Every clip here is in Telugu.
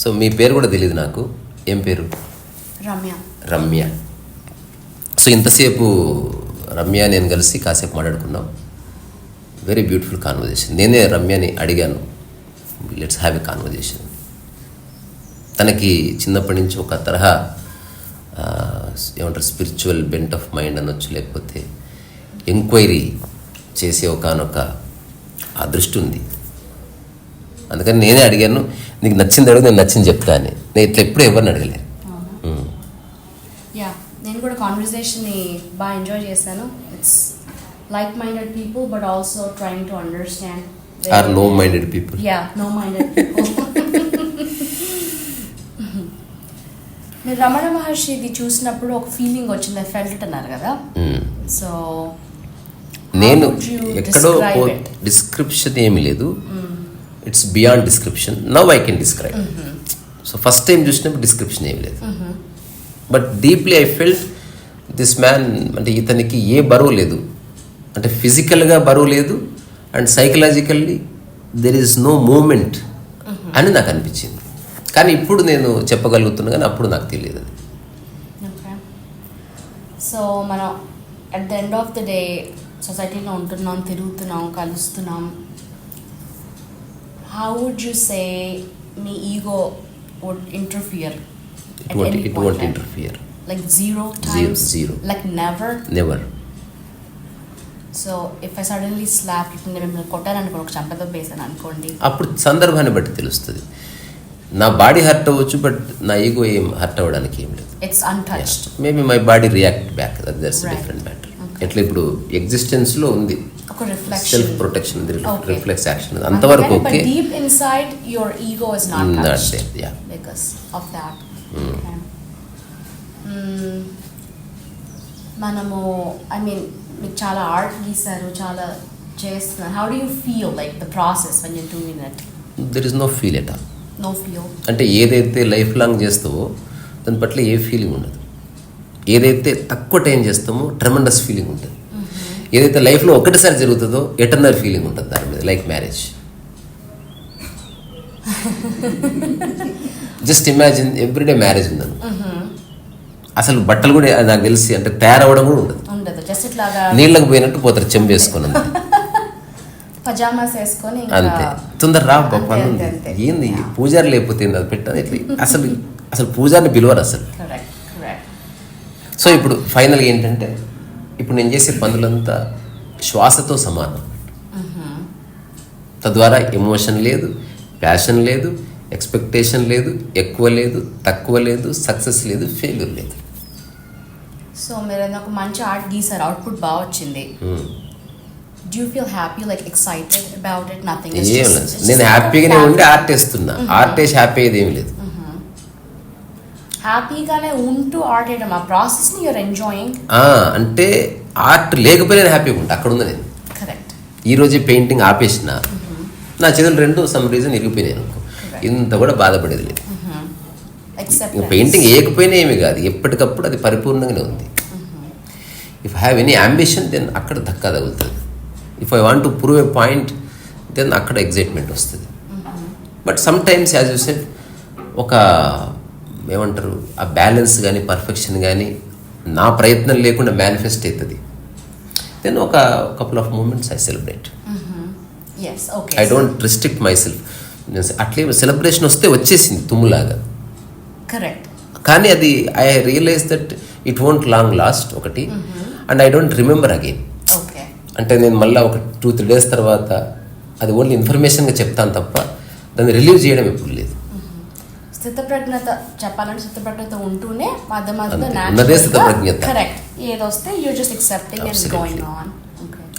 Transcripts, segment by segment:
సో మీ పేరు కూడా తెలియదు నాకు. ఏం పేరు? రమ్య. సో ఇంతసేపు రమ్య నేను కలిసి కాసేపు మాట్లాడుకున్నాం. Very beautiful conversation. నేనే రమ్యని అడిగాను, లెట్స్ హ్యావ్ ఎ కాన్వర్జేషన్. తనకి చిన్నప్పటి నుంచి ఒక తరహా ఏమంటారు స్పిరిచువల్ బెంట్ ఆఫ్ మైండ్ అనొచ్చు, లేకపోతే ఎంక్వైరీ చేసే ఒకనొక ఆ దృష్టి ఉంది. అందుకని నేనే అడిగాను, నీకు నచ్చింది అడుగు, నేను నచ్చింది చెప్తా అని. నేను ఇట్లా ఎప్పుడు ఎవరిని అడగలేదు. నేను కూడా కాన్వర్సేషన్ని బాగా ఎంజాయ్ చేశాను. It's like minded people but also trying to understand or no minded people. No minded people. మీరు రమణ మహర్షిది చూసినప్పుడు ఒక ఫీలింగ్ వచ్చింది, ఫెల్ట్ అన్నారు కదా. సో నేను ఎక్కడో డిస్క్రిప్షన్ ఏమీ లేదు, it's beyond description. Now I can describe. So first time చూసినప్పుడు డిస్క్రిప్షన్ ఏమి లేదు, but deeply I felt this man. అంటే ఇతనికి ఏ బరువు లేదు, అంటే ఫిజికల్గా బరువు లేదు and psychologically there is no moment అని నాకు అనిపించింది. కానీ ఇప్పుడు నేను చెప్పగలుగుతున్నా, కానీ అప్పుడు నాకు తెలియదు అది. సో మనం at the end of the day సొసైటీలో ఉంటున్నాం, తిరుగుతున్నాం, కలుస్తున్నాం. హౌ వుడ్ యూ సే మీ ego would interfere? It won't interfere. Like zero times? Zero. Like never? Never. So if I suddenly slap మిమ్మల్ని కొట్టారనుకో, ఒక చంపతో వేసాను అనుకోండి, అప్పుడు సందర్భాన్ని బట్టి తెలుస్తుంది. నా బాడీ హర్ట్ అవ్వచ్చు, బట్ నా ఈగో ఏం హర్ట్ అవ్వడానికి ఏం లేదు. It's untouched. Maybe my body react back, that's different matter. ఎట్లా ఇప్పుడు ఎగ్జిస్టెన్స్లో ఉంది ఒక reflection, self protection, reflex action, అంతవరకు okay. Deep inside your ego is not touched because of that. మనము ఐ మీన్ మీకు చాలా ఆర్ట్ గీశారు, చాలా చేస్తున్నారు. How do you feel like the process when you doing it? There is no feel at all. No feel అంటే ఏదైతే లైఫ్ లాంగ్ చేస్తావో దాని పట్ల ఏ ఫీలింగ్ ఉండదు. ఏదైతే తక్కువ టైం చేస్తామో ట్రెమెండస్ ఫీలింగ్ ఉంటుంది. ఏదైతే లైఫ్లో ఒకటిసారి జరుగుతుందో ఎటర్నల్ ఫీలింగ్ ఉంటుంది దాని మీద, like marriage. Just imagine everyday marriage ఉందని, అసలు బట్టలు కూడా నాకు తెలిసి అంటే తయారవ్వడం కూడా ఉండదు. నీళ్ళకు పోయినట్టు పోతారు, చెంబు వేసుకొని పజామాస్ వేసుకొని అంతే. తొందర రా పని ఉంది, ఏంది పూజారి లేకపోతే అది పెట్టాను ఇట్లా. అసలు పూజారిని పిలవరు అసలు. సో ఇప్పుడు ఫైనల్గా ఏంటంటే, ఇప్పుడు నేను చేసే పనులంతా శ్వాసతో సమానం. తద్వారా ఎమోషన్ లేదు, ప్యాషన్ లేదు, ఎక్స్పెక్టేషన్ లేదు, ఎక్కువ లేదు, తక్కువ లేదు, సక్సెస్ లేదు, ఫెయిల్యూర్ లేదు. సో మీరు ఒక మంచి ఆర్ట్ గీసారు, అవుట్పుట్ బాగా వచ్చింది. Do you feel happy, like excited about it? Nothing. నేను హ్యాపీగానే ఉండి ఆర్ట్ వేస్తున్నా. ఆర్ట్ వేసి హ్యాపీ అయ్యేది ఏమి లేదు. హ్యాపీగానే ఉంటూ ఆర్ట్ వేయడం, ఆ ప్రాసెస్ ని యూర్ ఎంజాయింగ్. అంటే ఆర్ట్ లేకపోయినా హ్యాపీగా ఉంటా. అక్కడ ఉంది నేను. కరెక్ట్. ఈరోజు పెయింటింగ్ ఆపేసిన, నా చేతులు రెండు సమ్ రీజన్ ఇరిగిపోయినాయి అనుకో, ఇంత కూడా బాధపడేది లేదు. పెయింటింగ్ వేయకపోయినా ఏమి కాదు, ఎప్పటికప్పుడు అది పరిపూర్ణంగానే ఉంది. If I have any ambition then అక్కడ ధక్కా తగులుతుంది. If I want to prove a point then అక్కడ ఎగ్జైట్మెంట్ వస్తుంది. But sometimes as you said, ఒక ఏమంటారు ఆ బ్యాలెన్స్ కానీ పర్ఫెక్షన్ కానీ నా ప్రయత్నం లేకుండా మేనిఫెస్ట్ అవుతుంది. దెన్ ఒక couple of moments I celebrate. I don't restrict my self. అట్లే సెలబ్రేషన్ వస్తే వచ్చేసింది తుమ్ములాగా. కరెక్ట్. కానీ అది I realise that it won't long last ఒకటి, and I don't remember again. అంటే నేను మళ్ళీ ఒక 2-3 days తర్వాత అది ఓన్లీ ఇన్ఫర్మేషన్గా చెప్తాను తప్ప దాన్ని రిలీవ్ చేయడం ఎప్పుడు లేదు. స్థితప్రజ్ఞత చెప్పాలంటే స్థితప్రజ్ఞత ఉంటూనే ఉన్నదే స్థితప్రజ్ఞత. కరెక్ట్. ఏదొస్తే you just accepting and going on.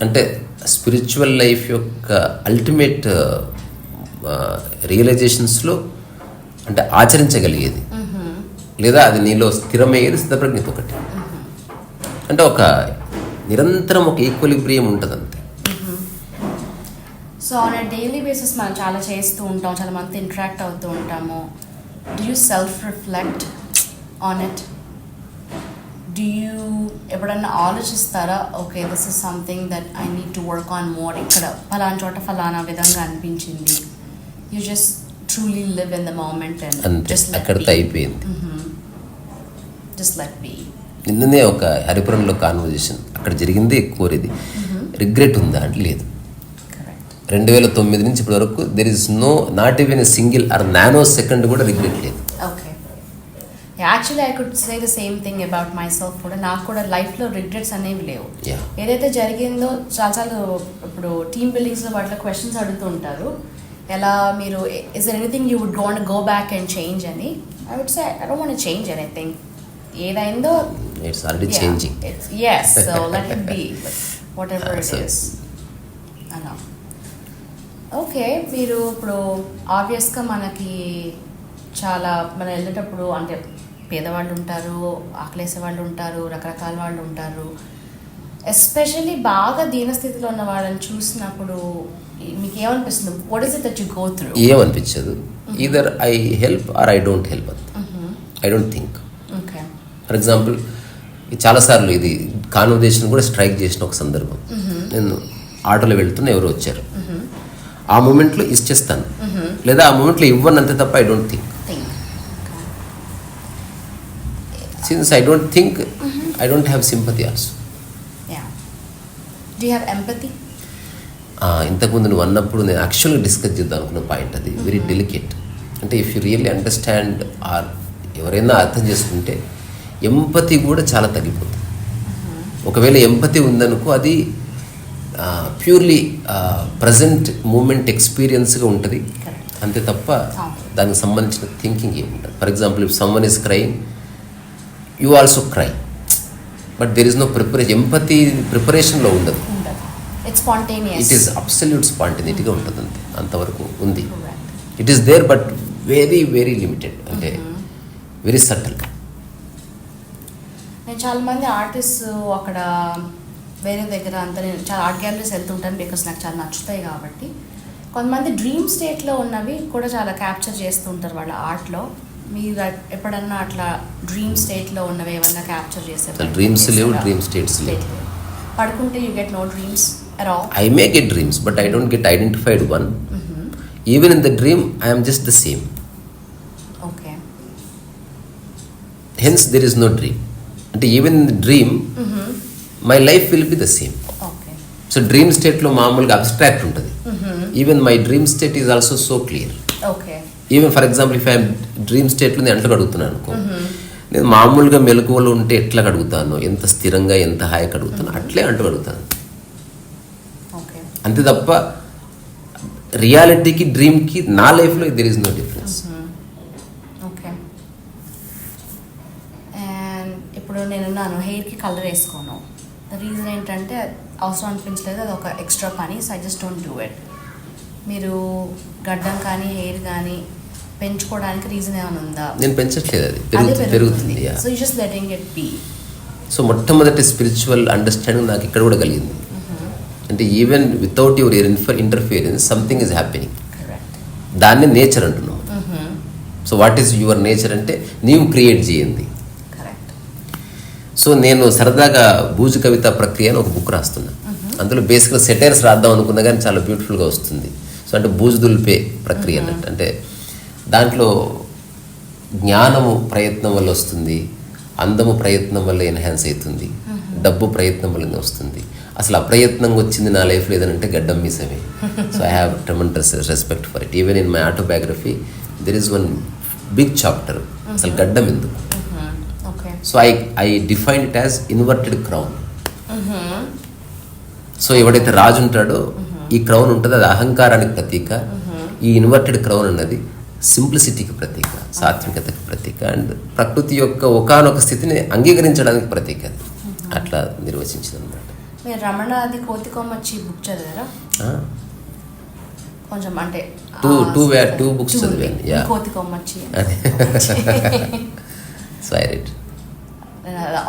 అంటే స్పిరిచువల్ లైఫ్ యొక్క అల్టిమేట్ రియలైజేషన్స్లో అంటే ఆచరించగలిగేది లేదా అది నీలో స్థిరమయ్యేది స్థితప్రజ్ఞత ఒకటి. అంటే ఒక నిరంతరం ఒక ఈక్వలిబ్రియం ఉంటుంది అంతే. So on a daily basis మనం చాలా చేస్తూ ఉంటాం, చాలా మంది ఇంటరాక్ట్ అవుతూ ఉంటాము. Do you self reflect on it? Do you ఎప్పుడన్నా ఆలోచిస్తారా, okay this is something that I need to work on more, ఇక్కడ ఫలానా చోట ఫలానా విధంగా అనిపించింది, you just truly live in the moment and అంతే, just let అక్కడితో be. అయిపోయింది. Just let be. నిన్ననే ఒక హరిపురంలో కాన్వర్జేషన్ అక్కడ జరిగింది కోరేది. రిగ్రెట్ ఉందా అంటే లేదు. Correct. 2009 నుంచి ఇప్పటి వరకు there is not even a single or nano second కూడా రిగ్రెట్ లేదు. Okay. Yeah, actually I could say the same thing about myself కూడా. నాకు కూడా లైఫ్లో రిగ్రెట్స్ అనేవి లేవు. Yeah. ఏదైతే జరిగిందో చాలాసార్లు ఇప్పుడు టీమ్ బిల్డింగ్స్లో వాటిలో క్వశ్చన్స్ అడుగుతూ ఉంటారు, ఎలా మీరు is there anything you would want go back and change అని. I would say I don't want change anything. ఏదైందో it's already changing. yes, so let it be whatever it So- is. అలా ఓకే. మీరు ఇప్పుడు ఆబ్వియస్గా మనకి చాలా మనం వెళ్ళేటప్పుడు అంటే పేదవాళ్ళు ఉంటారు, ఆకలేసే వాళ్ళు ఉంటారు, రకరకాల వాళ్ళు ఉంటారు. ఎస్పెషల్లీ బాగా దీనస్థితిలో ఉన్న వాళ్ళని చూసినప్పుడు మీకు ఏమనిపిస్తుంది? What is it that you go through? ఏమనిపించదు. Either I help or I don't help. I don't think. Okay. For example చాలాసార్లు ఇది కాన్వర్జేషన్ కూడా స్ట్రైక్ చేసిన ఒక సందర్భం. నేను ఆటోలో వెళ్తున్నా, ఎవరు వచ్చారు, ఆ మూమెంట్లో ఇచ్చేస్తాను, లేదా ఆ మూమెంట్లో ఇవ్వను అంతే తప్ప I don't think. Since I don't think, I don't have sympathy also. Yeah. Do you have empathy? ఇంతకుముందు నువ్వు అన్నప్పుడు నేను యాక్చువల్గా డిస్కస్ చేద్దాం అనుకున్న పాయింట్ అది వెరీ డెలికేట్. అంటే if you really understand or ఎవరైనా అర్థం చేసుకుంటే ఎంపతి కూడా చాలా తగ్గిపోతుంది. ఒకవేళ ఎంపతి ఉందనుకో అది ప్యూర్లీ ప్రజెంట్ మూమెంట్ ఎక్స్పీరియన్స్గా ఉంటుంది అంతే తప్ప దానికి సంబంధించిన థింకింగ్ ఏముంటుంది. For example if someone is crying, you also cry, but there is no preparation. Empathy ప్రిపరేషన్లో ఉండదు. ఇట్ ఈస్ అబ్సల్యూట్ స్పాంటేనిటీగా ఉంటుంది అంతే, అంతవరకు ఉంది. It is there but very very limited, అంటే వెరీ సటిల్. నేను చాలామంది ఆర్టిస్ట్ అక్కడ వేరే దగ్గర అంతా నేను చాలా ఆర్ట్ గ్యాలరీస్ వెళ్తుంటాను బికాస్ నాకు చాలా నచ్చుతాయి కాబట్టి. కొంతమంది డ్రీమ్ స్టేట్లో ఉన్నవి కూడా చాలా క్యాప్చర్ చేస్తూ ఉంటారు వాళ్ళ ఆర్ట్లో. మీరు ఎప్పుడన్నా అట్లా డ్రీమ్ స్టేట్లో ఉన్నవి ఏమన్నా క్యాప్చర్ చేస్తారు? డ్రీమ్స్ లేవు, డ్రీమ్ స్టేట్స్ లేవు. పడుకుంటే you get no dreams at all? I may get dreams, but I don't get identified one. Even in the dream, I am just the same. Okay. Hence, there is no dream. And even in the dream, my life will be the same. Okay. So, dream state lo maamulga abstract untadi. Even my dream state is also so clear. Okay. Even for example, if I am dream state lo నేను అడుగుతున్నాను అనుకో, నేను మామూలుగా మెలకువలో ఉంటే ఎట్లా అడుగుతాను, ఎంత స్థిరంగా ఎంత హాయిగా అడుగుతాను, అట్లే అడుగుతాను. అంతే తప్ప రియాలిటీకి డ్రీమ్కి నా లైఫ్లో there is no difference. Okay. And ఇప్పుడు నేనున్నాను, హెయిర్కి కలర్ వేసుకోను. ద రీజన్ ఏంటంటే అవసరం అనిపించలేదు, అది ఒక ఎక్స్ట్రా పని. So I just don't do it. మీరు గడ్డం కానీ హెయిర్ కానీ పెంచుకోవడానికి రీజన్ ఏమైనా ఉందా? నేను పెంచట్లేదు, అది పెరుగుతుంది. So you just letting it be. So మొట్టమొదటి స్పిరిచువల్ అండర్స్టాండింగ్ నాకు ఇక్కడ కూడా కలిగింది. అంటే even without your interference something is happening. దాన్ని నేచర్ అంటున్నాం. So what is your nature అంటే నీవు క్రియేట్ చేయండి. సో నేను సరదాగా బూజు కవిత ప్రక్రియ అని ఒక బుక్ రాస్తున్నా. అందులో బేసిక్గా సెటైర్స్ రాద్దాం అనుకున్నా కానీ చాలా బ్యూటిఫుల్గా వస్తుంది. సో అంటే బూజు దులిపే ప్రక్రియ అన్నట్టు. అంటే దాంట్లో జ్ఞానము ప్రయత్నం వల్ల వస్తుంది, అందము ప్రయత్నం వల్ల ఎన్హాన్స్ అవుతుంది, డబ్బు ప్రయత్నం వల్ల వస్తుంది. అసలు అప్రయత్నంగా వచ్చింది నా లైఫ్లో ఏదనంటే గడ్డం మీసమే. So I have tremendous respect for it. Even in my autobiography there is one big chapter అసలు గడ్డం ఎందుకు. So I define it as inverted crown. So ఎవడైతే రాజు ఉంటాడో ఈ క్రౌన్ ఉంటుంది, అది అహంకారానికి ప్రతీక. ఈ ఇన్వర్టెడ్ క్రౌన్ అన్నది సింప్లిసిటీకి ప్రతీక, సాత్వికతకి ప్రతీక, అండ్ ప్రకృతి యొక్క ఒకానొక స్థితిని అంగీకరించడానికి ప్రతీక. అది అట్లా నిర్వచించింది అనమాట. మీరు రమణ అది కోతికొమ్మచ్చి బుక్ చదివారా? కొంచెం అంటే టూ బుక్స్ చదివాను. Yeah, Kothikommachi. So I read.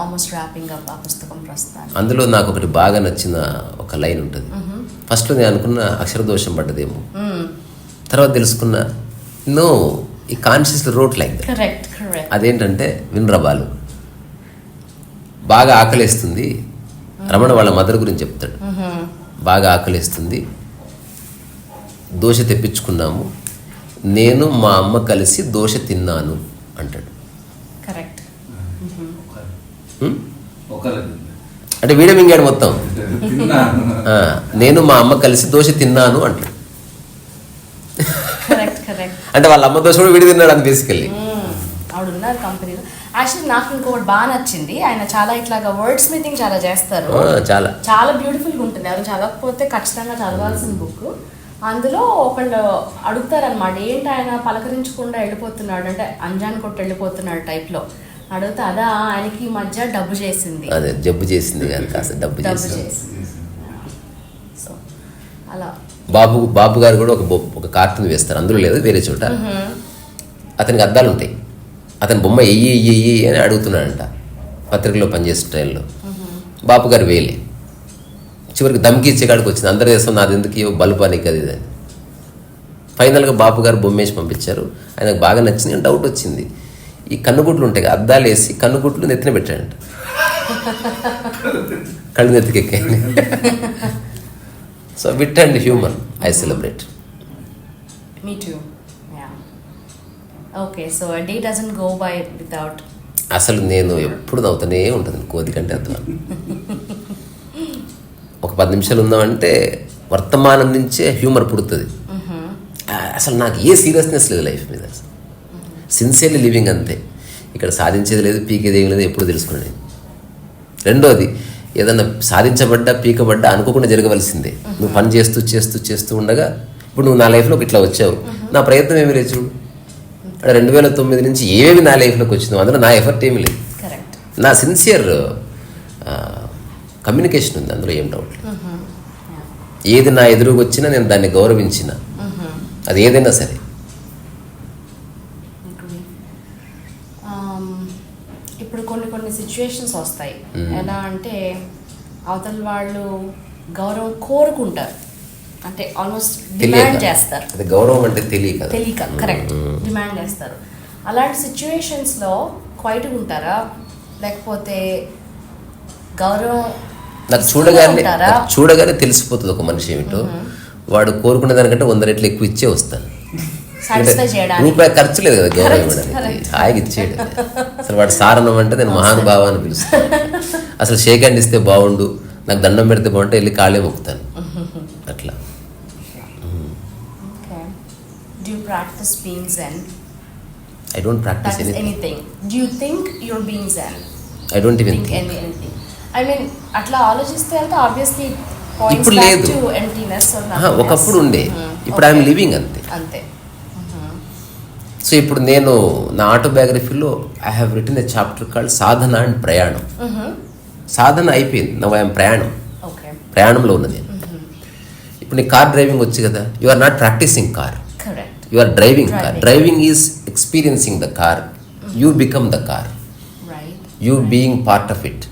Almost wrapping up ఆ పుస్తకం ప్రస్తుతానికి. అందులో నాకు ఒకటి బాగా నచ్చిన ఒక లైన్ ఉంటుంది. ఫస్ట్లో నేను అనుకున్న అక్షరదోషం పడ్డదేమో, తర్వాత తెలుసుకున్నా నో, ఈ conscious wrote like that. Correct. అదేంటంటే వినరబాలు బాగా ఆకలేస్తుంది. రమణ వాళ్ళ మదర్ గురించి చెప్తాడు. బాగా ఆకలేస్తుంది, దోశ తెప్పించుకున్నాము, నేను మా అమ్మ కలిసి దోశ తిన్నాను అంటాడు. కరెక్ట్. అంటే వీడియో మింగాడు మొత్తం. తిన్నాను. నేను మా అమ్మ కలిసి దోశ తిన్నాను అంటాడు. Correct correct. అంటే వాళ్ళ అమ్మ దోశ కూడా వీడి తిన్నాడు అని బేసికల్లీ. ఆవిడ ఉన్నారు కంపెనీలో. యాక్చువల్లీ నాకు ఇంకొకటి బాగా నచ్చింది, ఆయన చాలా ఇట్లాగా వర్డ్ స్మిథింగ్ చాలా చేస్తారు, చాలా చాలా బ్యూటిఫుల్గా ఉంటుంది. ఎవరు చదవకపోతే ఖచ్చితంగా చదవాల్సిన బుక్. అందులో ఒకళ్ళు అడుగుతారనమాట, ఏంటి ఆయన పలకరించకుండా వెళ్ళిపోతున్నాడు అంటే అంజాన్ కొట్టి వెళ్ళిపోతున్నాడు టైప్లో అడిగితే, అదా ఆయనకి ఈ మధ్య డబ్బు చేసింది. అదే జబ్బు చేసింది కానీ కాస్త డబ్బు చేసింది. సో అలా బాబు గారు కూడా ఒక కార్టూన్ వేస్తారు, అందులో లేదు వేరే చోట. అతనికి అద్దాలు ఉంటాయి, అతని బొమ్మ ఎయ్యి అని అడుగుతున్నాడంట పత్రికలో పనిచేసే స్టైల్లో. బాపు గారు వేలే, చివరికి దమ్కి ఇచ్చే కాడికి వచ్చింది. అందరూ చేస్తాం నాది ఎందుకు బల్బు అని అది ఇది అని. ఫైనల్గా బాపు గారు బొమ్మేసి పంపించారు. ఆయనకు బాగా నచ్చింది. డౌట్ వచ్చింది, ఈ కన్నుగుట్లు ఉంటాయి కదా, అద్దాలు వేసి కన్నుగుట్లు నెత్తిన పెట్టాడంట, కళ్ళు నెత్తికెక్కాయి. So wit and humour I celebrate. Me too. Okay, so a day doesn't go by without. అసలు నేను ఎప్పుడు నవ్వుతూనే ఉంటుంది, కోతి కంటే అర్థం. ఒక 10 నిమిషాలు ఉందామంటే వర్తమానం నుంచే హ్యూమర్ పుడుతుంది. అసలు నాకు ఏ సీరియస్నెస్ లేదు లైఫ్ మీద, సిన్సియర్లీ లివింగ్ అంతే. ఇక్కడ సాధించేది లేదు, పీకేది ఏం లేదు, ఎప్పుడు తెలుసుకున్నాను. రెండోది, ఏదన్నా సాధించబడ్డా పీకబడ్డా అనుకోకుండా జరగవలసిందే. నువ్వు పని చేస్తూ చేస్తూ చేస్తూ ఉండగా ఇప్పుడు నువ్వు నా లైఫ్లోకి ఇట్లా వచ్చావు, నా ప్రయత్నం ఏమీ లేదు చూడు. 2009 నుంచి ఏమి నా లైఫ్లోకి వచ్చిందో అందులో నా ఎఫర్ట్ ఏమీ లేదు. నా సిన్సియర్ కమ్యూనికేషన్ ఉంది, అందులో ఏం డౌట్ లేదు. ఏది నా ఎదురుగా వచ్చినా నేను దాన్ని గౌరవించిన, అది ఏదైనా సరే. ఇప్పుడు కొన్ని సిచ్యువేషన్స్ వస్తాయి, ఎలా అంటే అవతల వాళ్ళు గౌరవం కోరుకుంటారు, అంటే ఆల్మోస్ట్ డిమాండ్ చేస్తారు. అది గౌరవం అంటే తెలియక కరెక్ట్, డిమాండ్ చేస్తారు. అలాంటి సిచ్యువేషన్స్లో క్వైట్గా ఉంటారా, లేకపోతే గౌరవం నాకు చూడగానే తెలిసిపోతుంది ఒక మనిషి ఏమిటో. వాడు కోరుకునే దానికంటే 100 రెట్లు ఎక్కువ ఇచ్చే వస్తాను. రూపాయి ఖర్చు లేదు కదా గౌరవం ఇవ్వడానికి, హాయిగా ఇచ్చేయడం. అసలు వాడు సారణం అంటే నేను మహానుభావ అని పిలుస్తాను. అసలు షేక్ హ్యాండ్ ఇస్తే బాగుండు, నాకు దండం పెడితే బాగుంటే వెళ్ళి కాళ్ళే మొక్కుతాను అట్లా. Do you practice being Zen? I don't practice anything. Do you think you're being Zen? I don't even think. Anything. I mean, అట్లా ఆలోచిస్తే అంటే obviously points ఇప్పుడు back లేదు. to emptiness or nothingness. ఒకప్పుడు ఉండే, ఇప్పుడు ఐఎమ్ లివింగ్ అంతే. సో ఇప్పుడు నేను నా ఆటోబయోగ్రఫీలో I have written a chapter called సాధన అండ్ ప్రయాణం. సాధన అయిపోయింది, నవ్ ఐఎమ్ ప్రయాణం. ప్రయాణంలో ఉన్నది నేను. ఇప్పుడు నీ కార్ డ్రైవింగ్ వచ్చు కదా, you are not practising car, you are driving car. Driving is experiencing the car, you become the car, you being part of it.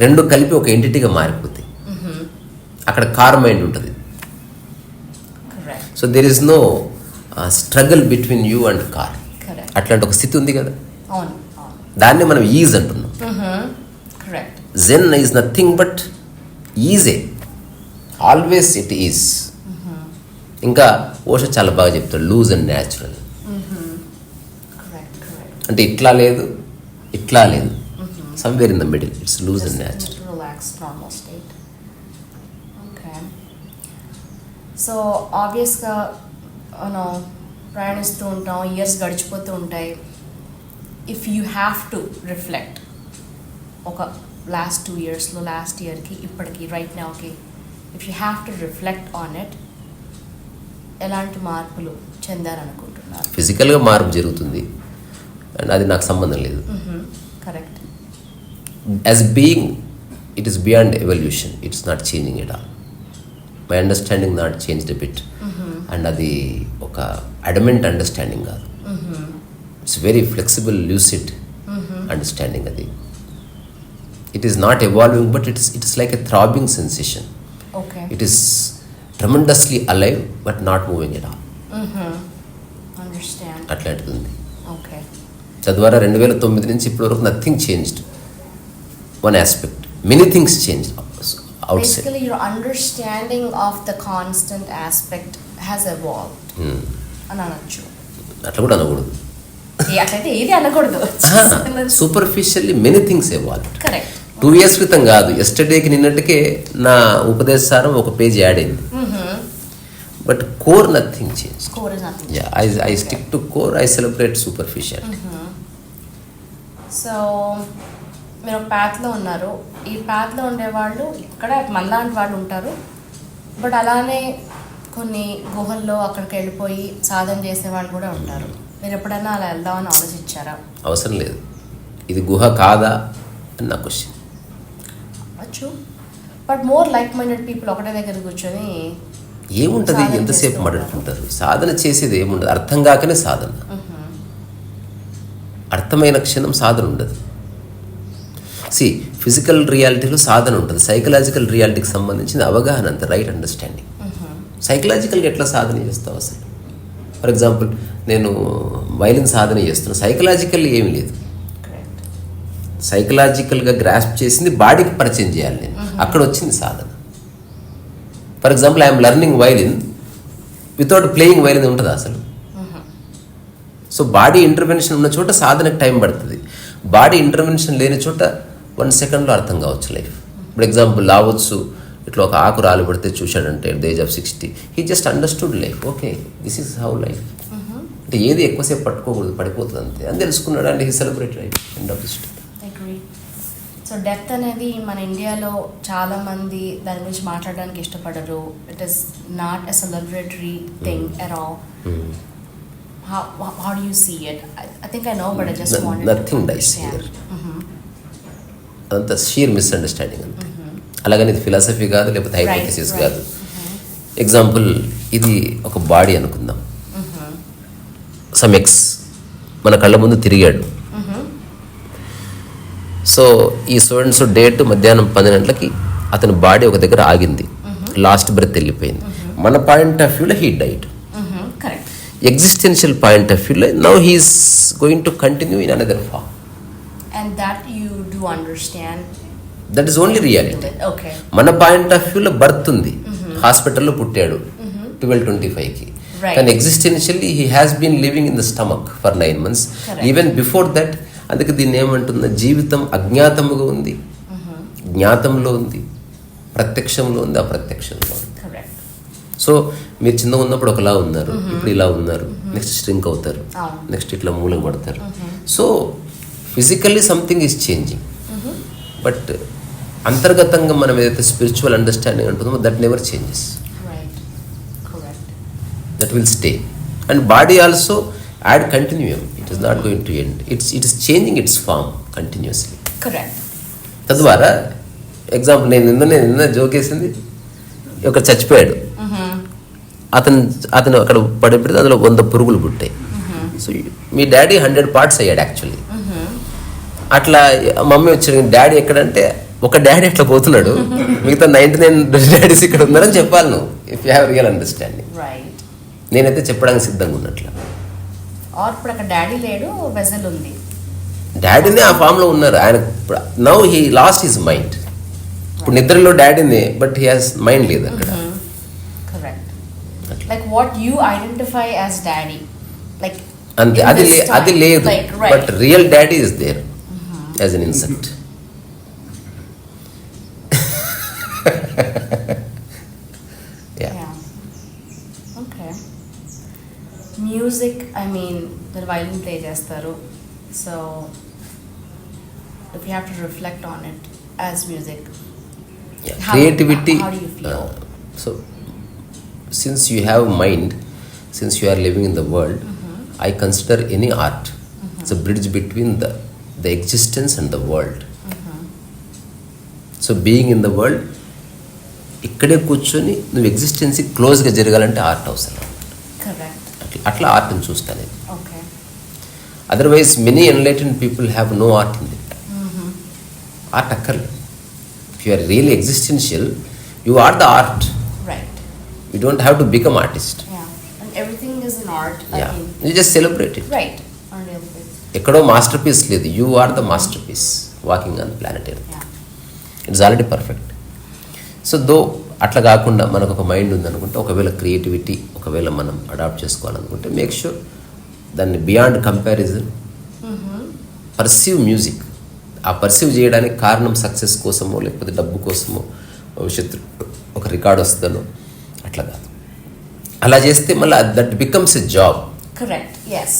రెండు కలిపి ఒక ఎంటిటీగా మారిపోతాయి. అక్కడ కార్ మైండ్ ఉంటుంది. So there is no struggle between you and car. అట్లాంటి ఒక స్థితి ఉంది కదా, దాన్ని మనం ఈజ్ అంటున్నాం. జెన్ ఈజ్ నథింగ్ బట్ ఈజే, ఆల్వేస్ ఇట్ ఈజ్. ఇంకా ఓషో చాలా బాగా చెప్తాడు, లూజ్ అండ్ న్యాచురల్. అంటే ఇట్లా లేదు ఇట్లా లేదు, somewhere in the middle, it's loose and natural. So ఆబ్వియస్గా మనం ప్రయాణిస్తూ ఉంటాం, ఇయర్స్ గడిచిపోతూ ఉంటాయి. If you have to reflect, ఒక లాస్ట్ 2 yearsలో లాస్ట్ ఇయర్కి ఇప్పటికి రైట్ నౌకి, if you have to reflect on it, ఎలాంటి మార్పులు చెందారనుకుంటున్నారు? ఫిజికల్గా మార్పు జరుగుతుంది అండ్ అది నాకు సంబంధం లేదు. Correct. As being it is beyond evolution, it's not changing at all. My understanding not changed a bit. And అది ఒక అడమెంట్ అండర్స్టాండింగ్ కాదు, it's very flexible lucid understanding. అది it is not evolving but it's like a throbbing sensation. It is tremendously alive but not moving at all. అట్లాంటిది ఉంది. తద్వారా 2009 నుంచి ఇప్పటి వరకు nothing changed, one aspect. Many things changed outside. Basically, your understanding of the constant aspect has evolved. అని అనొచ్చు. అట్లా కూడా అనకూడదు. అట్లయితే ఏది అనకూడదు. Superficially many things evolve. Correct. 2 years క్రితం కాదు, ఎస్టర్డేకి నిన్నటికే నా ఉపదేశారం ఒక పేజ్ యాడ్ అయింది. But core nothing change. I stick to core. I celebrate superficial. So మీరు ఒక ప్యాత్లో ఉన్నారు. ఈ ప్యాత్లో ఉండేవాళ్ళు ఇక్కడ మనలాంటి వాళ్ళు ఉంటారు. బట్ అలానే కొన్ని గుహల్లో అక్కడికి వెళ్ళిపోయి సాధన చేసేవాళ్ళు కూడా ఉంటారు. మీరు ఎప్పుడైనా అలా వెళ్దామని ఆలోచించారా? అవసరం లేదు. ఇది గుహ కాదా అని నా క్వశ్చన్. అచ్చు. But more like minded people ఒకటే దగ్గర కూర్చొని ఏముంటుంది, ఎంతసేపు మాట్లాడుకుంటారు. సాధన చేసేది ఏముండదు. అర్థం కాకనే సాధన. అర్థమైన క్షణం సాధన ఉండదు. ఫిజికల్ రియాలిటీలో సాధన ఉంటుంది. సైకలాజికల్ రియాలిటీకి సంబంధించిన అవగాహన అంత, రైట్ అండర్స్టాండింగ్. సైకలాజికల్గా ఎట్లా సాధన చేస్తావు అసలు? ఫర్ ఎగ్జాంపుల్ నేను వైలిన్ సాధన చేస్తున్నాను, సైకలాజికల్ ఏమీ లేదు. సైకలాజికల్గా గ్రాస్ప్ చేసింది బాడీకి పరిచయం చేయాలి నేను. అక్కడ వచ్చింది సాధన. For example I'm learning violin, without playing violin ఉంటుంది అసలు. సో బాడీ ఇంటర్వెన్షన్ ఉన్న చోట సాధనకు టైం పడుతుంది. బాడీ ఇంటర్వెన్షన్ లేని చోట 1 సెకండ్లో అర్థం కావచ్చు లైఫ్. ఫర్ ఎగ్జాంపుల్ లావచ్చు ఇట్లా ఒక ఆకు రాలు పడితే చూశాడంటే at the age of 60 he just understood life. Okay, this is how life. అంటే ఏది ఎక్కువసేపు పట్టుకోకూడదు, పడిపోతుంది అంతే అని తెలుసుకున్నాడు. And he celebrate life. End of the story. So death అనేది మన ఇండియాలో చాలామంది దాని గురించి మాట్లాడడానికి ఇష్టపడరు. It is not a celebratory thing at all. How do you see it? I think I know, but I just wanted nothing to dies here. అదంతా షీర్ మిస్అండర్స్టాండింగ్ అంతే. అలాగని ఇది ఫిలాసఫీ కాదు, లేకపోతే హైపోథెసిస్ కాదు. ఎగ్జాంపుల్, ఇది ఒక బాడీ అనుకుందాం. సమ్ ఎక్స్ మన కళ్ళ ముందు తిరిగాడు. సో ఈ స్టూడెంట్స్ డేట్ మధ్యాహ్నం 12 గంటలకి అతని బాడీ ఒక దగ్గర ఆగింది. లాస్ట్ బ్రెత్ వెళ్ళిపోయింది. మన పాయింట్ ఆఫ్ వ్యూలో he died. Existential point of వ్యూలో now he is going to continue in another form. And that you do understand. That is only reality. Okay. మన పాయింట్ ఆఫ్ వ్యూలో బర్త్ ఉంది, హాస్పిటల్లో పుట్టాడు 12:25కి. కానీ existentially he has been living in the stomach for 9 months. Even before that. అందుకే దీన్ని ఏమంటున్నా, జీవితం అజ్ఞాతముగా ఉంది, జ్ఞాతంలో ఉంది, ప్రత్యక్షంలో ఉంది, అప్రత్యక్షంలో ఉంది. సో మీరు చిన్నగా ఉన్నప్పుడు ఒకలా ఉన్నారు, ఇప్పుడు ఇలా ఉన్నారు, నెక్స్ట్ స్ట్రింక్ అవుతారు, నెక్స్ట్ ఇట్లా మూలం పడతారు. So physically something is changing. But అంతర్గతంగా మనం ఏదైతే స్పిరిచువల్ అండర్స్టాండింగ్ ఉంటుందో that never changes. That will stay. And body also add continuum. It is not going to end. It is changing its form continuously. తద్వారా ఎగ్జాంపుల్, నిన్న జోకేసింది, ఒక చచ్చిపోయాడు, అతను అక్కడ పడిపోతే అందులో 100 పురుగులు పుట్టాయి. సో మీ డాడీ 100 parts అయ్యాడు యాక్చువల్లీ. అట్లా మమ్మీ వచ్చాడు, డాడీ ఎక్కడంటే ఒక డాడీ అట్లా పోతున్నాడు, మిగతా 99 డాడీస్ ఇక్కడ ఉన్నారని చెప్పాలి నువ్వు, if you have real understanding. నేనైతే చెప్పడానికి సిద్ధంగా ఉన్నట్ల. డాడీనే ఆ ఫామ్లో ఉన్నారు ఆయన. Now he lost his mind. ఇప్పుడు నిద్రలో డాడీనే, బట్ హీ హాస్ మైండ్ లేదు అక్కడ. Like what you identify as daddy, like అంతే, అది లేదు. But real daddy is there as an insect. Okay. Music, I mean, the violin play చేస్తారు. So if you have to reflect on it as music, creativity, how do you feel? So since you have mind, since you are living in the world, I consider any art it's a bridge between the existence and the world. So being in the world, ఇక్కడే కూర్చొని నువ్వు ఎగ్జిస్టెన్సీ క్లోజ్గా జరగాలంటే ఆర్ట్ అవసరం. అట్లా ఆర్ట్ని చూస్తాను నేను. Otherwise many enlightened people have no art in it. Art అక్కర్లేదు. If you are really existential, you are the art. You don't have to become artist. And everything is an art. You just celebrate it. Right. ekkado masterpiece ledu. You are the masterpiece walking on planet Earth. It's already perfect. So though అట్లా కాకుండా మనకు ఒక మైండ్ ఉందనుకుంటే, ఒకవేళ క్రియేటివిటీ ఒకవేళ మనం అడాప్ట్ చేసుకోవాలనుకుంటే మేక్ షూర్ దాన్ని బియాండ్ కంపారిజన్ పర్సీవ్ మ్యూజిక్. ఆ పర్సీవ్ చేయడానికి కారణం సక్సెస్ కోసమో లేకపోతే డబ్బు కోసమో భవిష్యత్తు ఒక రికార్డ్ వస్తుందనో అట్లా కాదు. అలా చేస్తే మళ్ళీ that becomes a job. Correct, yes.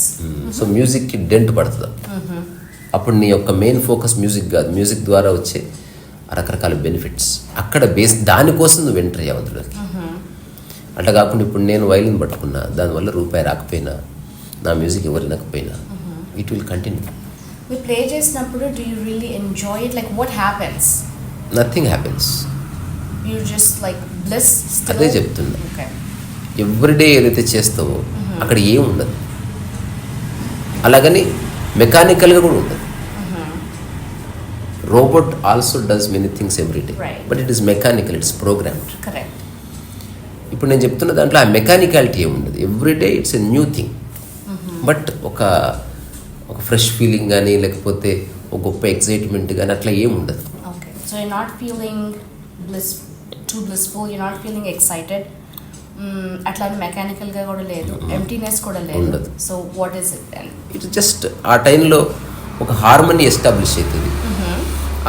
So మ్యూజిక్కి డెంట్ పడుతుంది. అప్పుడు నీ యొక్క మెయిన్ ఫోకస్ మ్యూజిక్ కాదు, మ్యూజిక్ ద్వారా వచ్చే రకరకాల బెనిఫిట్స్ అక్కడ బేస్, దానికోసం నువ్వు ఎంటర్ అయ్యావు అందులోకి. అట్లా కాకుండా ఇప్పుడు నేను వైలిన్ పట్టుకున్నా, దానివల్ల రూపాయి రాకపోయినా, నా మ్యూజిక్ ఎవరు వినకపోయినా, ఇట్ విల్ కంటిన్యూ. మీరు ప్లే చేసినప్పుడు do you really enjoy it? Like what happens? Nothing happens. You just like bliss. అదే చెప్తున్నా. ఎవ్రీడే ఏదైతే చేస్తావో అక్కడ ఏం ఉండదు. అలాగని మెకానికల్గా కూడా ఉండదు. Robot also does many things everyday, but it is mechanical, it's programmed. Correct. ఇప్పుడు నేను చెప్తున్న దాంట్లో ఆ మెకానికాలిటీ ఏముండదు. Everyday it's a new thing. But ఒక ఫ్రెష్ ఫీలింగ్ కానీ లేకపోతే ఒక గొప్ప ఎక్సైట్మెంట్ కానీ అట్లా ఏముండదు. Okay, so you not feeling too blissful, you not feeling excited, అట్లా మెకానికల్గా కూడా లేదు, ఎంప్టీనెస్ కూడా లేదు. So what is it then? It just ఆ టైంలో ఒక హార్మనీ ఎస్టాబ్లిష్ అవుతుంది.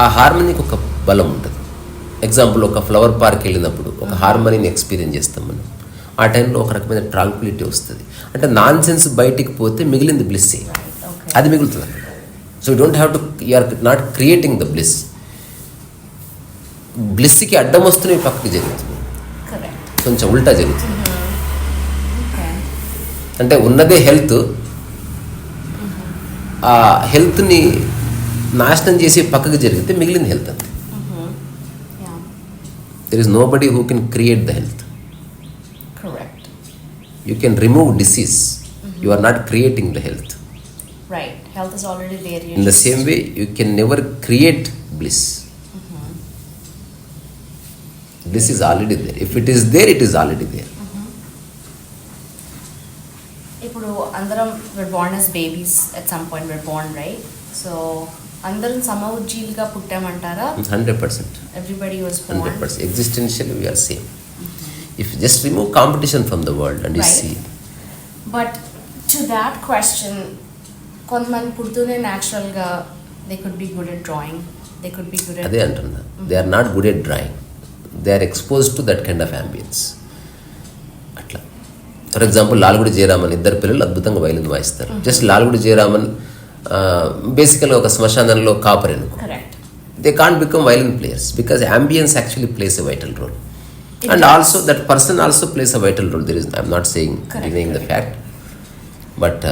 ఆ హార్మనీకి ఒక బలం ఉంటుంది. ఎగ్జాంపుల్, ఒక ఫ్లవర్ పార్క్ వెళ్ళినప్పుడు ఒక హార్మనీని ఎక్స్పీరియన్స్ చేస్తాం మనం. ఆ టైంలో ఒక రకమైన ట్రాంక్విలిటీ వస్తుంది. అంటే నాన్ సెన్స్ బయటికి పోతే మిగిలింది బ్లిస్, అది మిగులుతుంది. So you don't have to, you are not creating the bliss. బ్లిస్కి అడ్డం వస్తున్నవి పక్కకి జరుగుతుంది, కొంచెం ఉల్టా జరుగుతుంది. అంటే ఉన్నదే హెల్త్, ఆ హెల్త్ని నాశనం చేసి పక్కకి జరిగితే మిగిలింది హెల్త్ అంతే. There is nobody who can create the health. You can remove disease, you are not creating the health. In the same way you can never create bliss. Bliss is already there. If it is there, it is already there. ఇప్పుడు అందరం we're born as babies at some point, we're born, right? So అందరం సమవుజ్జీలుగా పుట్టామంటారా? 100%. Everybody was born. 100%. Existentially we are same. If you just remove competition from the world and you see. But to that question, కొంతమంది పుడుతూనే న్యాచురల్గా they could be good at drawing, they could be good at. అదే అంటున్నా. They are not good at drawing. They are expose to that kind of ambiance. అట్లా ఫర్ ఎగ్జాంపుల్ లాల్గుడి జయరామన్ ఇద్దరు పిల్లలు అద్భుతంగా వైలిన్ వాయిస్తారు. జస్ట్ లాల్గుడి జయరామన్ బేసికల్గా ఒక శ్మశానంలో కాపర్ అనుకో, they can't become violin players because ambiance actually plays a vital role. And also that person also plays a vital role. There is, I'm not saying denying the fact, but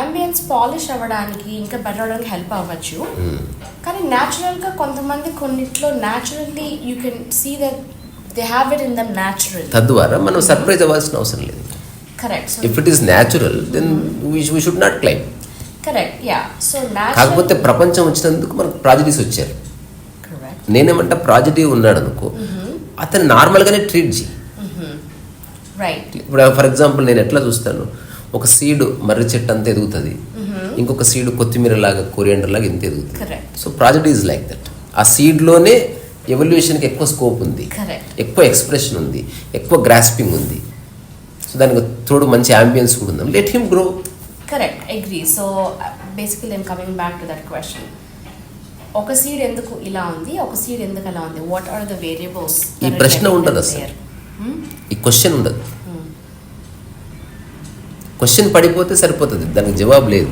ambiance polish అవ్వడానికి ఇంకా బెటర్ అవ్వడానికి హెల్ప్ అవ్వచ్చు. కానీ న్యాచురల్గా కొంతమంది కొన్నిట్లో naturally you can see that they have it in them natural. తద్వారా మనం సర్ప్రైజ్ అవ్వాల్సిన అవసరం లేదు. Correct. If it is natural then we should not claim. Correct, yeah. So కాకపోతే ప్రపంచం వచ్చినందుకు మనకు ప్రాజెక్ట్స్ వచ్చారు. నేనేమంటా ప్రాజెక్ట్ ఉన్నాడు అనుకో, అతను నార్మల్గానే ట్రీట్ చేయి. రైట్. ఇప్పుడు ఫర్ ఎగ్జాంపుల్ నేను ఎట్లా చూస్తాను, ఒక సీడు మర్రి చెట్టు అంత ఎదుగుతుంది, ఇంకొక సీడు కొత్తిమీర లాగా కొరియండర్ లాగా ఇంత ఎదుగుతుంది. So project is like that. ఆ సీడ్లోనే ఎవల్యూషన్కి ఎక్కువ స్కోప్ ఉంది, ఎక్కువ ఎక్స్ప్రెషన్ ఉంది, ఎక్కువ గ్రాస్పింగ్ ఉంది. సో దానికి తోడు మంచి అంబియన్స్ కూడా ఉంది. Let him grow. Correct, agree. So basically I'm coming back to that question. ఒక సీడ్ ఎందుకు ఇలా ఉంది, ఒక సీడ్ ఎందుకు అలా ఉంది? What are the variables? ఈ ప్రశ్న ఉండదు అసలు, ఈ క్వశ్చన్ ఉండదు. క్వశ్చన్ పడిపోతే సరిపోతుంది, దానికి జవాబు లేదు.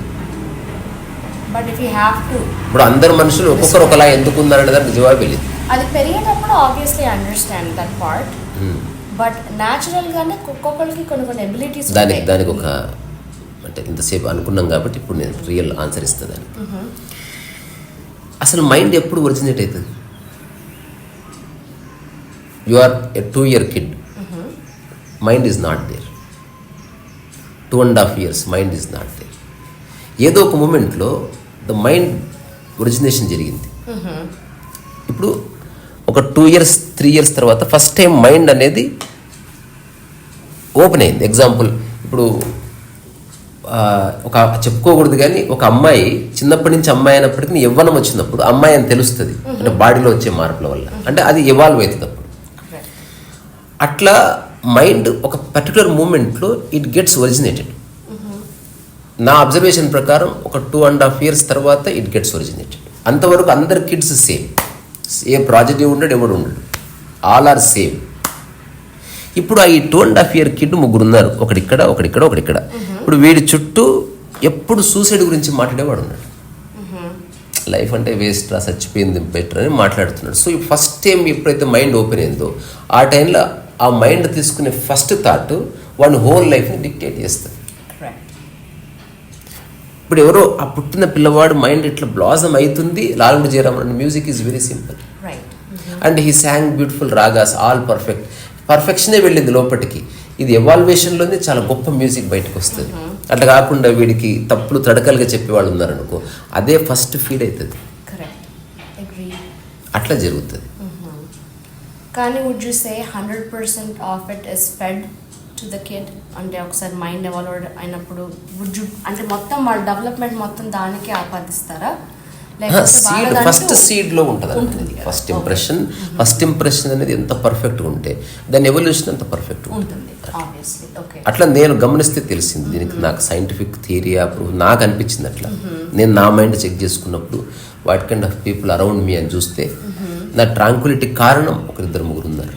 But if you have to, ఇప్పుడు అందరు మనుషులు ఒక్కొక్కరు ఒకలా ఎందుకు ఉన్నారనే దానికి జవాబు లేదు. అది పెరిగేటప్పుడు obviously understand that part. But natural గానే ఒక్కొక్కరికి కొన్ని కొన్ని ఎబిలిటీస్ దానికి ఒక, అంటే ఇంతసేపు అనుకున్నాం కాబట్టి ఇప్పుడు నేను రియల్ ఆన్సర్ ఇస్తుందని. అసలు మైండ్ ఎప్పుడు ఒరిజినేట్ అవుతుంది? You are a 2 year kid, mind is not there. 2.5 years mind is not there. ఏదో ఒక మూమెంట్లో ద మైండ్ ఒరిజినేషన్ జరిగింది. ఇప్పుడు ఒక 2 years 3 years తర్వాత ఫస్ట్ టైం మైండ్ అనేది ఓపెన్ అయింది. ఎగ్జాంపుల్, ఇప్పుడు ఒక చెప్పుకోకూడదు కానీ ఒక అమ్మాయి చిన్నప్పటి నుంచి అమ్మాయి అయినప్పటికీ యవ్వనం వచ్చినప్పుడు అమ్మాయి అని తెలుస్తుంది, అంటే బాడీలో వచ్చే మార్పుల వల్ల, అంటే అది ఎవాల్వ్ అవుతుంది. అప్పుడు అట్లా మైండ్ ఒక పర్టికులర్ మూమెంట్లో ఇట్ గెట్స్ ఒరిజినేటెడ్. నా అబ్జర్వేషన్ ప్రకారం ఒక 2.5 years తర్వాత ఇట్ గెట్స్ ఒరిజినేటెడ్. అంతవరకు అందరు కిడ్స్ సేమ్, ఏ ప్రాజెక్ట్ ఉండడు, ఎవడు ఉండడు, ఆల్ ఆర్ సేమ్. ఇప్పుడు ఈ 2.5 year కిడ్ ముగ్గురు ఉన్నారు, ఒకడిక్కడ ఒకడిక్కడ ఒకడిక్కడ. ఇప్పుడు వీడి చుట్టూ ఎప్పుడు సూసైడ్ గురించి మాట్లాడేవాడు ఉన్నాడు. లైఫ్ అంటే వేస్ట్ రా, చచ్చిపోయింది బెటర్ అని మాట్లాడుతున్నాడు. సో ఫస్ట్ టైం ఎప్పుడైతే మైండ్ ఓపెన్ అయిందో ఆ టైంలో ఆ మైండ్ తీసుకునే ఫస్ట్ థాట్ వాడిని హోల్ లైఫ్ని డిక్టేట్ చేస్తుంది. ఇప్పుడు ఎవరో ఆ పుట్టిన పిల్లవాడు మైండ్ ఇట్లా బ్లాజమ్ అవుతుంది. Lalgudi Jayaraman music is very simple and he sang beautiful ragas, all perfect. పర్ఫెక్షనే వెళ్ళింది లోపలికి. ఇది ఎవాల్యుయేషన్లోనే చాలా గొప్ప మ్యూజిక్ బయటకు వస్తుంది. అట్లా కాకుండా వీడికి తప్పులు తడకలుగా చెప్పేవాళ్ళు ఉన్నారనుకో, అదే ఫస్ట్ ఫీడ్ అవుతుంది. అట్లా జరుగుతుంది. కానీ would you say 100% of it is fed to the kid? అంటే ఒకసారి మైండ్ ఎవాల్వ్ అయినప్పుడు వుడ్ యు అంటే మొత్తం వాళ్ళ డెవలప్మెంట్ మొత్తం దానికి ఆపాదిస్తారా? ఫస్ట్ సీడ్లో ఉంటుంది. ఫస్ట్ ఇంప్రెషన్ అనేది ఎంత పర్ఫెక్ట్గా ఉంటే దాని ఎవల్యూషన్ అంత పర్ఫెక్ట్ ఉంటుంది. అట్లా నేను గమనిస్తే తెలిసింది. దీనికి నాకు సైంటిఫిక్ థియరీ ప్రూఫ్ నాకు అనిపించింది. అట్లా నేను నా మైండ్ చెక్ చేసుకున్నప్పుడు what kind of people around me అని చూస్తే నా ట్రాంక్విలిటీ కారణం ఒకరిద్దరు ముగ్గురు ఉన్నారు.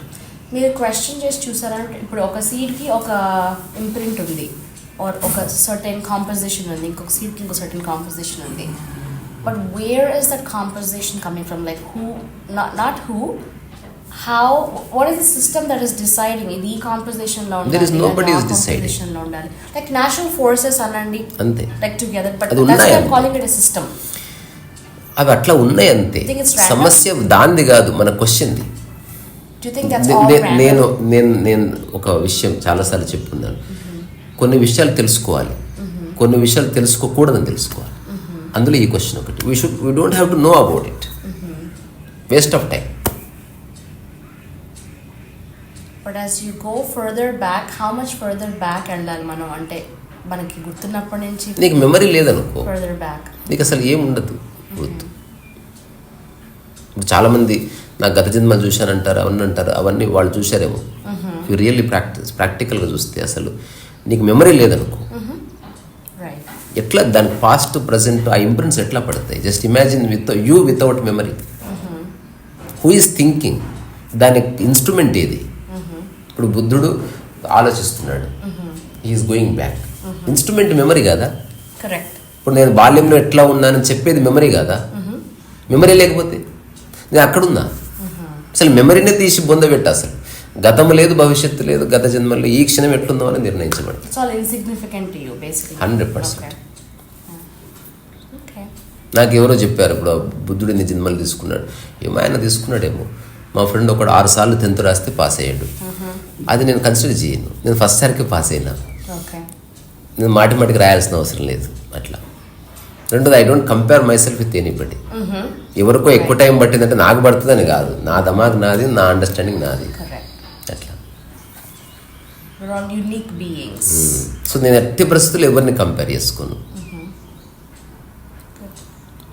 మీరు క్వశ్చన్ చేసి చూసారంటే ఇప్పుడు ఒక సీడ్కి ఒక ఇంప్రింట్ ఉంది, ఒక సర్టెన్ కాంపోజిషన్ ఉంది, ఇంకొక సీడ్కి ఇంకో సర్టెన్ కాంపోజిషన్ ఉంది. But where is that composition coming from? Like who, not who, how, what is the system that is deciding? The composition lo undali. There is nobody is deciding. Lo undali. Like natural forces anandi. Ante. Like together. But that's why I'm calling it a system. అవి అట్లా ఉన్నాయి అంతే. సమస్య దాంది కాదు, మన క్వశ్చన్ది. Do you think that's all random? నేను ఒక విషయం చాలాసార్లు చెప్పుకున్నాను. కొన్ని విషయాలు తెలుసుకోవాలి, కొన్ని విషయాలు తెలుసుకోకూడదని తెలుసుకోవాలి. అందులో ఈ క్వశ్చన్ ఒకటి. We don't have to know about it. Waste of time. But as you go further back, how much further back వెళ్ళాలి మనం? అంటే మనకి గుర్తున్నప్పటి నుంచి నీకు మెమరీ లేదనుకో, ఫర్దర్ బ్యాక్ నీకు అసలు ఏం ఉండదు గుర్తు. ఇప్పుడు చాలామంది నాకు గత జన్మలు చూశానంటారు, అవన్నీ అంటారు. అవన్నీ వాళ్ళు చూశారేమో. యూ రియల్లీ ప్రాక్టికల్గా చూస్తే అసలు నీకు మెమరీ లేదనుకో, ఎట్లా దాని పాస్ట్ ప్రజెంట్ ఆ ఇంప్రింట్స్ ఎట్లా పడతాయి? Just imagine without memory. Who is thinking? దాని ఇన్స్ట్రుమెంట్ ఏది? ఇప్పుడు బుద్ధుడు ఆలోచిస్తున్నాడు, he is going back. Instrument memory కదా. ఇప్పుడు నేను బాల్యంలో ఎట్లా ఉన్నానని చెప్పేది మెమరీ కదా. మెమరీ లేకపోతే నేను అక్కడున్నా. అసలు మెమరీనే తీసి బొందబెట్ట. అసలు గతం లేదు, భవిష్యత్తు లేదు, గత జన్మల్లో ఈ క్షణం ఎట్లుందో అని నిర్ణయించబడింది. 100%. నాకు ఎవరో చెప్పారు, ఇప్పుడు బుద్ధుడు ఎన్ని జన్మలు తీసుకున్నాడు. ఏమో ఆయన తీసుకున్నాడేమో. మా ఫ్రెండ్ ఒకడు 6 సార్లు 10th రాస్తే పాస్ అయ్యాడు. అది నేను కన్సిడర్ చేయను. నేను ఫస్ట్ సారికి పాస్ అయినా. నేను మాటికి రాయాల్సిన అవసరం లేదు. అట్లా. రెండోది, I don't compare my self with anybody. ఎవరికో ఎక్కువ టైం పట్టిందంటే నాకు పడుతుందని కాదు. నా దమాగ్ నాది, నా అండర్స్టాండింగ్ నాది. అట్లా. సో నేను ఎట్టి పరిస్థితుల్లో ఎవరిని కంపేర్ చేసుకోను.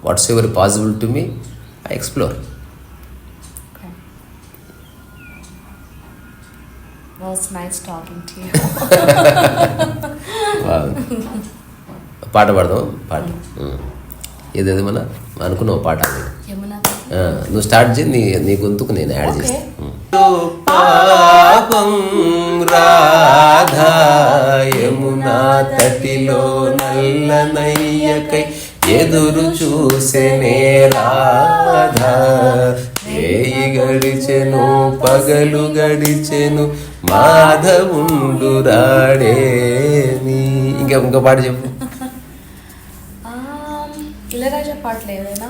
Whatsoever possible to me, I explore. పాట పాడదాం. పాట ఏదేది మన అనుకున్నావు పాట నువ్వు స్టార్ట్ చేయి. నీ గొంతుకు నేను యాడ్ చేస్తాను. పాపం రాధా యమునా తటిలో నల్లనయ్యకై ఎదురు చూసెనే రాధా. రేయి గడిచెను పగలు గడిచెను మాధవుండు రాడేని. ఇంకా పాట చెప్పు. ఇళయరాజా పాటలు ఏదైనా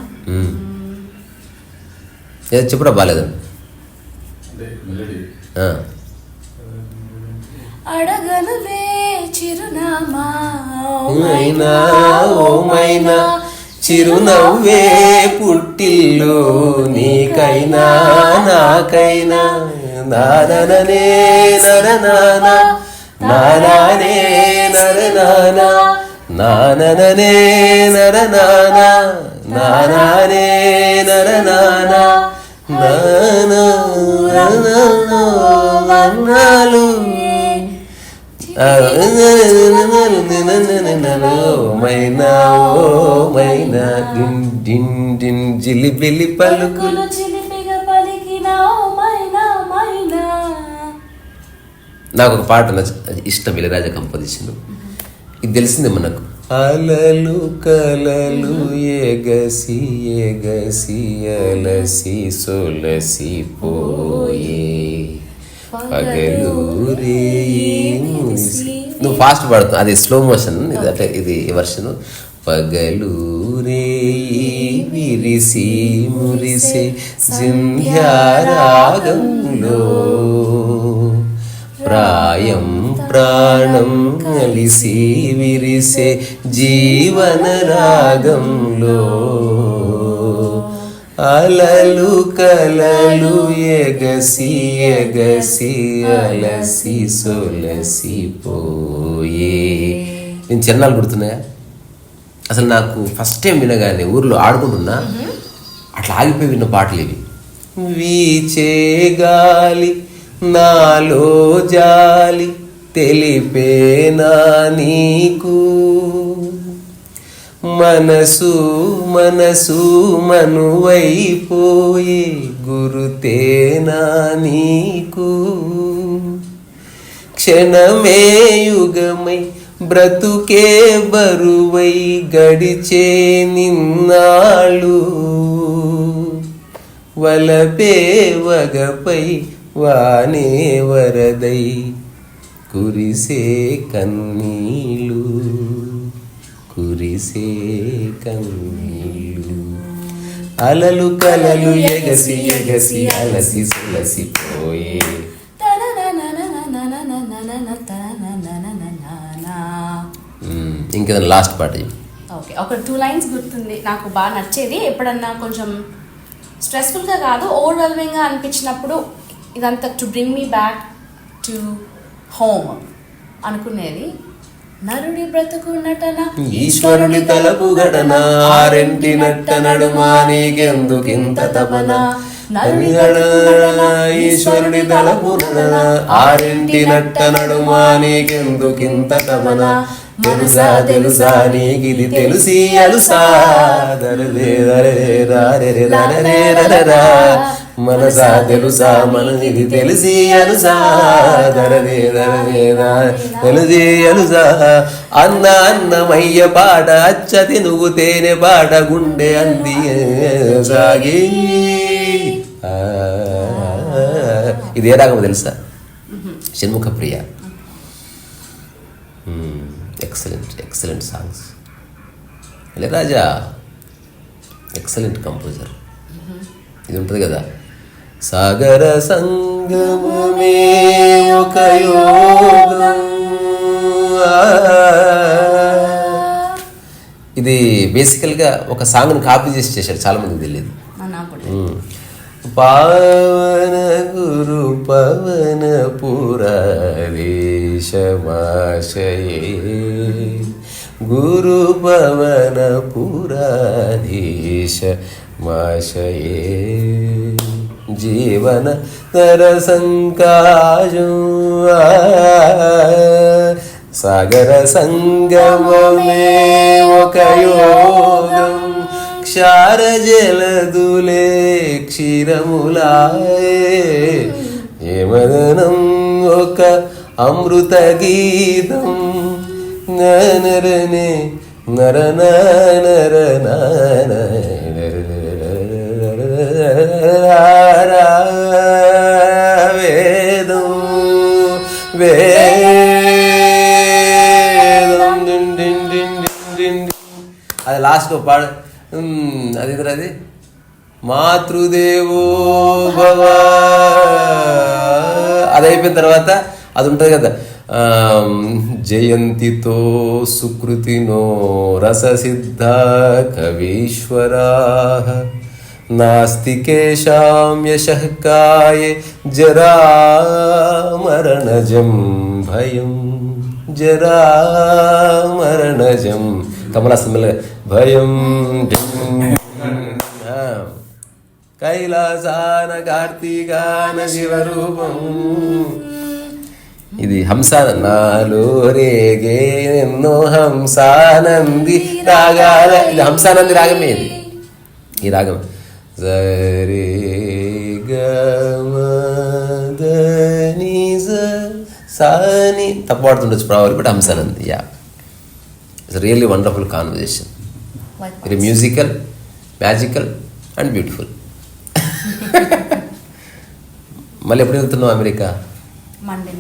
చెప్పురా. బాగాలేదా? అడగనులే చిరునామా ఓమైనా చిరునవ్వే పుట్టిల్లు నీకైనా నాకైనా. నాననే నరనానా నానే నరనానా నాననే నరనానా నానే నరనానా వర్ణాలు మైనా ఓ మైనా డిన్ డిన్ జిలిబిలి పలుకులు చిలిపిగా పలికిన మైనా మైనా. నాకు ఒక పాట ఇష్టం, ఇళయరాజా కంపోజిషన్. ఇది తెలిసిందే మనకు. అలలు కలలు ఎగసి ఎగసి అలసి సొలసి పోయే పగలు రేయి మురిసి. నువ్వు ఫాస్ట్ పాడుతావు, అది స్లో మోషన్, ఇది అంటే ఇది వర్షన్. పగలు రేయి విరిసి మురిసి సింధ్యారాగంలో ప్రాయం ప్రాణం కలిసి విరిసే జీవన రాగంలో అలలు కలలు ఎగసి ఎగసి అలసి సొలసి పోయే. నేను చిన్నాళ్ళు గుర్తున్నాయా అసలు నాకు ఫస్ట్ టైం వినగానే ఊర్లో ఆడుకుంటున్నా అట్లా ఆగిపోయి విన్న పాటలు ఇవి. వీచే గాలి నాలో జాలి తెలిపేనా నీకు, మనసు మనసు మనువైపోయే గురుతేనా నీకు, క్షణమే యుగమై బ్రతుకే బరువై గడిచే నిన్నాళ్ళు, వలపే వగపై వానే వరదై కురిసే కన్నీళ్ళు కురిసే కన్నీళ్ళు, అలలు కలలు ఎగసి ఎగసి అలసి సొలసి పోయే. ఇంకేదైనా లాస్ట్ పాట చెప్పి. ఓకే, ఒక 2 లైన్స్ గుర్తుంది నాకు బాగా నచ్చేది. ఎప్పుడన్నా కొంచెం స్ట్రెస్ఫుల్గా కాదు ఓవర్వెల్మింగ్గా అనిపించినప్పుడు ఇదంతా to bring me back to home అనుకునేది. నరుడి బ్రతుకు నటన ఈశ్వరుని తలపు గడన ఆరెంటి నట్ట నడుమా నీకెందుకింత తపన, ఈశ్వరుని తలపు నటన ఆరెంటి నట్ట నడుమా నీకెందుకింత తపన, తెలుసా తెలుసా నీకిది తెలిసి అలుసా దరరే దరరే దరరే దరరే దరరా, మనసా తెలుసా మనది తెలిసి అలుసా దరరే దరరే తెలిసి అలుసా, అన్న అన్నమయ్య పాట అచ్చతి నువ్వు తేనె పాట గుండె అంది సాగి. ఇది ఏ రాగమో తెలుసా? Shanmukhapriya. Excellent songs. Ilaiyaraaja excellent composer. ఇది ఉంటుంది కదా, సాగర సంగమమే ఒక యోగం. ఇది బేసికల్గా ఒక సాంగ్ని కాపీ చేసి చేశాడు, చాలా మందికి తెలియదు. పావన గురు పవన పురాధీశమాశయే గురు పవన పురాధీశమాశయే జీవన నర సంకాశం సాగర సంగమమే ఒక యోగం క్షార జలదులే క్షీరములాయే ఏమదనం ఒక అమృత గీతం నరనే నరన నరన వేదం వేదం అది లాస్ట్ పాడు. అది అది మాతృదేవో భవ అది అయిపోయిన తర్వాత అది ఉంటుంది కదా, జయంతితో సుకృతినో రససిద్ధ కవీశ్వరా నాస్తి కేషాం యశః కాయే జరా మరణజం భయం జరా మరణజం. కమలాసన్ భయం కైలాసాన కార్తీకాన శివరూపం. ఇది హంస నాలో రేగే ఎన్నో హంసానంది రాగాల. ఇది హంసానంది రాగమే. ఇది ఈ రాగం సరే గమదని సాని తప్పు పాడుతుండొచ్చు problem, but Hamsanandi. Yeah, it's really wonderful conversation. Very musical, magical and beautiful. మళ్ళీ ఎప్పుడు వెళ్తున్నావు అమెరికా? Monday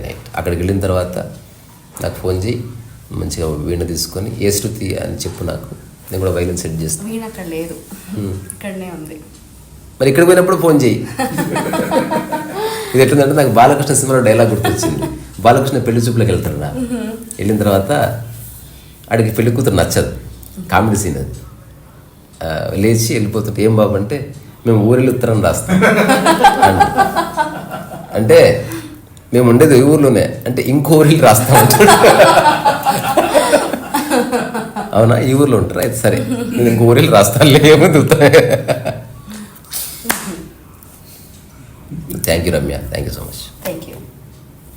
night. అక్కడికి వెళ్ళిన తర్వాత నాకు ఫోన్ చేయి, మంచిగా వీణ తీసుకొని ఏ శృతి అని చెప్పు, నాకు నేను కూడా వైలిన్ సెట్ చేస్తాను. వీణ అక్కడ లేదు, ఇక్కడనే ఉంది. మరి ఇక్కడ పోయినప్పుడు ఫోన్ చేయి. ఇది ఎట్లుందంటే నాకు బాలకృష్ణ సినిమాలో డైలాగ్ గుర్తొచ్చింది. బాలకృష్ణ పెళ్లి చూపులకు వెళ్తాడు నా, వెళ్ళిన తర్వాత ఆడికి పెళ్లి కూతురు నచ్చదు, కామెడీ సీన్ అది. లేచి వెళ్ళిపోతుంటే ఏం బాబు అంటే మేము ఊరిలో ఉత్తరం రాస్తాం అంటే మేము ఉండేది ఈ ఊర్లోనే అంటే ఇంకో ఊరికి రాస్తాం. అవునా, ఈ ఊర్లో ఉంటారా? అయితే సరే, నేను ఇంకో ఊరికి రాస్తాను లేముంది ఉత్తరం. Thank you Ramya, thank you so much. Thank you.